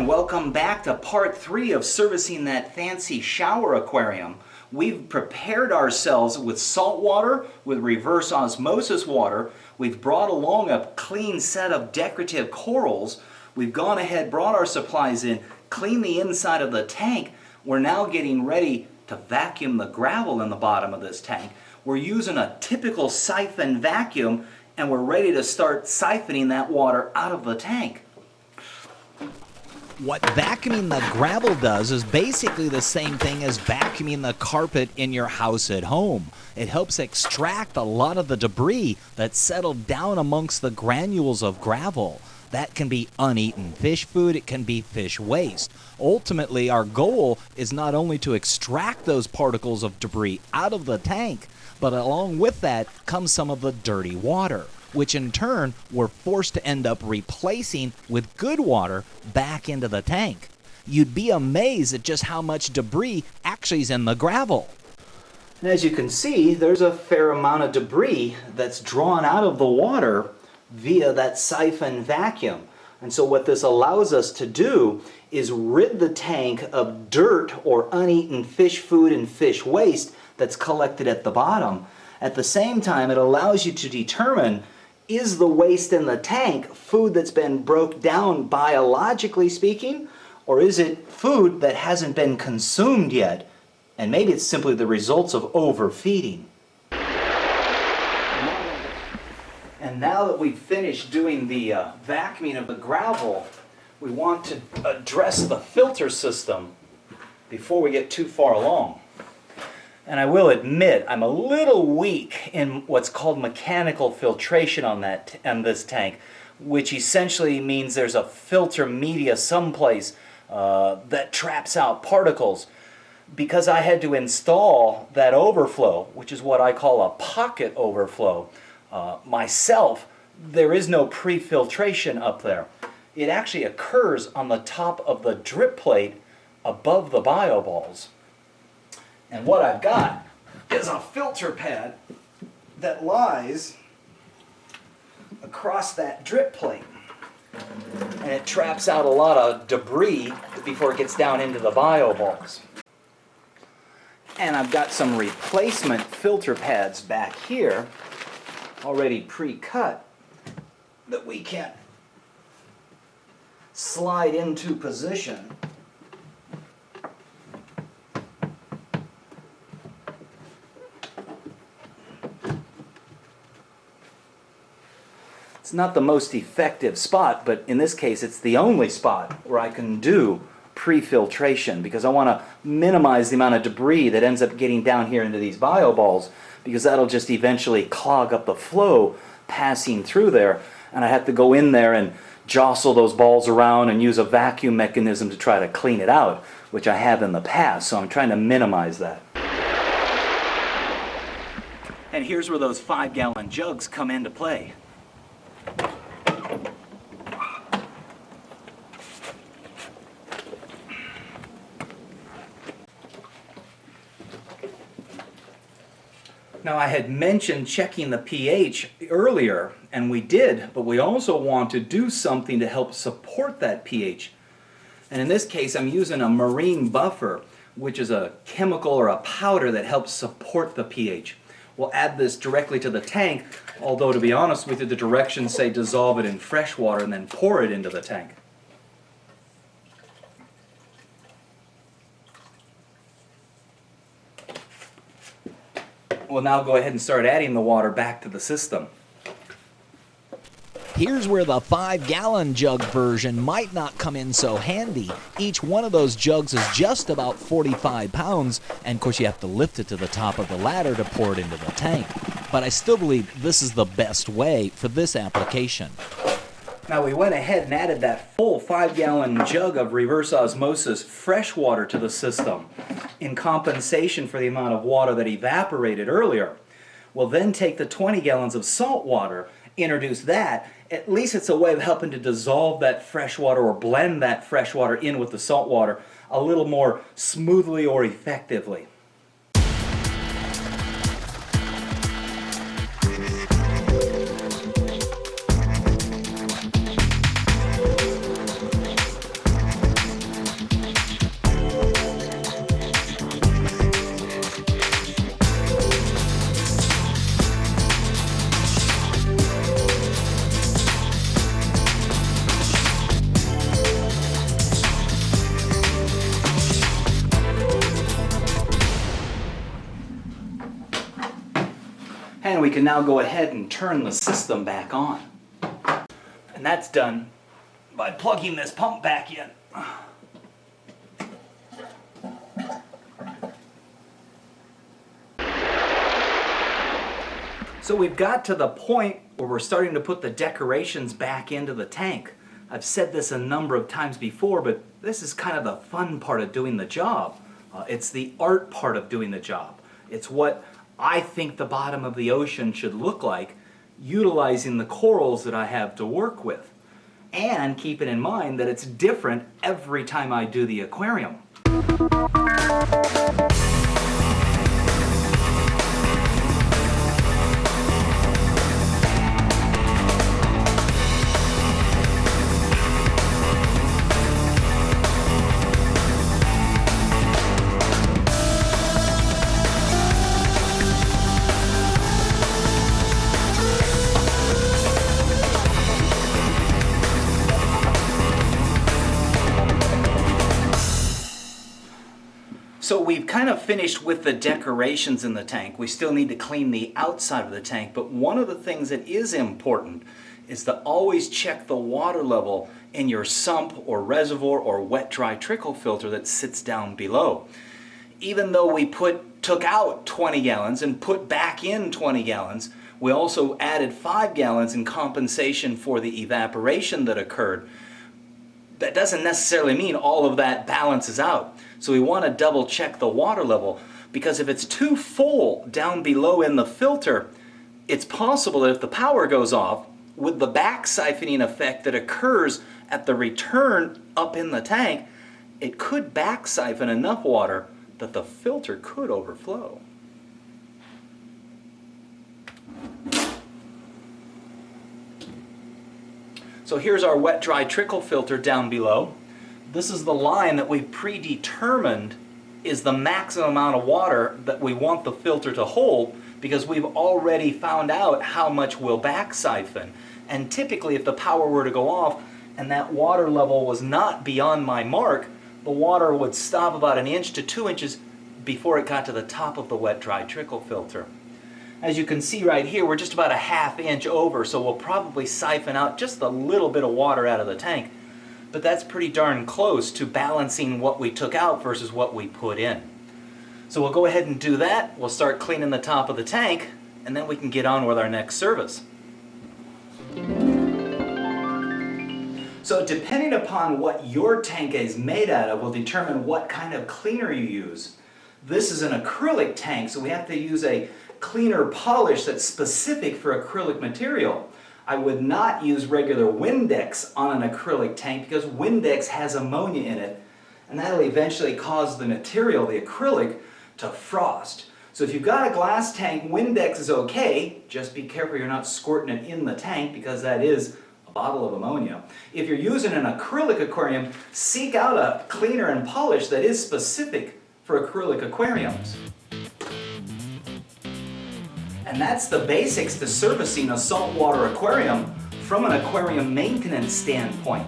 Welcome back to part 3 of servicing that fancy shower aquarium. We've prepared ourselves with salt water, with reverse osmosis water. We've brought along a clean set of decorative corals. We've gone ahead, brought our supplies in, cleaned the inside of the tank. We're now getting ready to vacuum the gravel in the bottom of this tank. We're using a typical siphon vacuum, and we're ready to start siphoning that water out of the tank. What vacuuming the gravel does is basically the same thing as vacuuming the carpet in your house at home. It helps extract a lot of the debris that's settled down amongst the granules of gravel. That can be uneaten fish food, it can be fish waste. Ultimately, our goal is not only to extract those particles of debris out of the tank, but along with that comes some of the dirty water, which in turn we're forced to end up replacing with good water back into the tank. You'd be amazed at just how much debris actually is in the gravel. And as you can see, there's a fair amount of debris that's drawn out of the water via that siphon vacuum. And so what this allows us to do is rid the tank of dirt or uneaten fish food and fish waste that's collected at the bottom. At the same time, it allows you to determine, is the waste in the tank food that's been broke down biologically speaking, or is it food that hasn't been consumed yet? And maybe it's simply the results of overfeeding. And now that we've finished doing the vacuuming of the gravel, we want to address the filter system before we get too far along. And I will admit, I'm a little weak in what's called mechanical filtration on this tank, which essentially means there's a filter media someplace that traps out particles. Because I had to install that overflow, which is what I call a pocket overflow, myself, there is no pre-filtration up there. It actually occurs on the top of the drip plate above the bioballs. And what I've got is a filter pad that lies across that drip plate. And it traps out a lot of debris before it gets down into the bioballs. And I've got some replacement filter pads back here, already pre-cut, that we can slide into position. It's not the most effective spot, but in this case it's the only spot where I can do pre-filtration, because I want to minimize the amount of debris that ends up getting down here into these bioballs, because that'll just eventually clog up the flow passing through there, and I have to go in there and jostle those balls around and use a vacuum mechanism to try to clean it out, which I have in the past, so I'm trying to minimize that. And here's where those 5-gallon jugs come into play. Now, I had mentioned checking the pH earlier, and we did, but we also want to do something to help support that pH. And in this case, I'm using a marine buffer, which is a chemical or a powder that helps support the pH. We'll add this directly to the tank, although to be honest with you, the directions say dissolve it in fresh water and then pour it into the tank. We'll now go ahead and start adding the water back to the system. Here's where the 5-gallon jug version might not come in so handy. Each one of those jugs is just about 45 pounds, and of course you have to lift it to the top of the ladder to pour it into the tank. But I still believe this is the best way for this application. Now we went ahead and added that full 5-gallon jug of reverse osmosis fresh water to the system in compensation for the amount of water that evaporated earlier. We'll then take the 20 gallons of salt water, introduce that. At least it's a way of helping to dissolve that fresh water or blend that fresh water in with the salt water a little more smoothly or effectively. And we can now go ahead and turn the system back on. And that's done by plugging this pump back in. So we've got to the point where we're starting to put the decorations back into the tank. I've said this a number of times before, but this is kind of the fun part of doing the job. It's the art part of doing the job. It's what I think the bottom of the ocean should look like, utilizing the corals that I have to work with. And keeping in mind that it's different every time I do the aquarium. So we've kind of finished with the decorations in the tank. We still need to clean the outside of the tank, but one of the things that is important is to always check the water level in your sump or reservoir or wet-dry trickle filter that sits down below. Even though we took out 20 gallons and put back in 20 gallons, we also added 5 gallons in compensation for the evaporation that occurred. That doesn't necessarily mean all of that balances out. So we want to double check the water level, because if it's too full down below in the filter, it's possible that if the power goes off, with the back siphoning effect that occurs at the return up in the tank, it could back siphon enough water that the filter could overflow. So here's our wet-dry trickle filter down below. This is the line that we predetermined is the maximum amount of water that we want the filter to hold, because we've already found out how much will back siphon. And typically if the power were to go off and that water level was not beyond my mark, the water would stop about 1 inch to 2 inches before it got to the top of the wet-dry trickle filter. As you can see right here, we're just about 1/2 inch over, so we'll probably siphon out just a little bit of water out of the tank. But that's pretty darn close to balancing what we took out versus what we put in. So we'll go ahead and do that. We'll start cleaning the top of the tank, and then we can get on with our next service. So depending upon what your tank is made out of will determine what kind of cleaner you use. This is an acrylic tank, so we have to use a cleaner polish that's specific for acrylic material. I would not use regular Windex on an acrylic tank because Windex has ammonia in it, and that'll eventually cause the material, the acrylic, to frost. So if you've got a glass tank, Windex is okay. Just be careful you're not squirting it in the tank, because that is a bottle of ammonia. If you're using an acrylic aquarium, seek out a cleaner and polish that is specific for acrylic aquariums. And that's the basics to servicing a saltwater aquarium from an aquarium maintenance standpoint.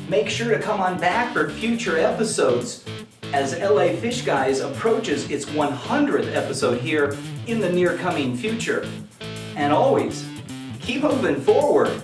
Make sure to come on back for future episodes as LA Fishguys approaches its 100th episode here in the near coming future. And always, keep moving forward.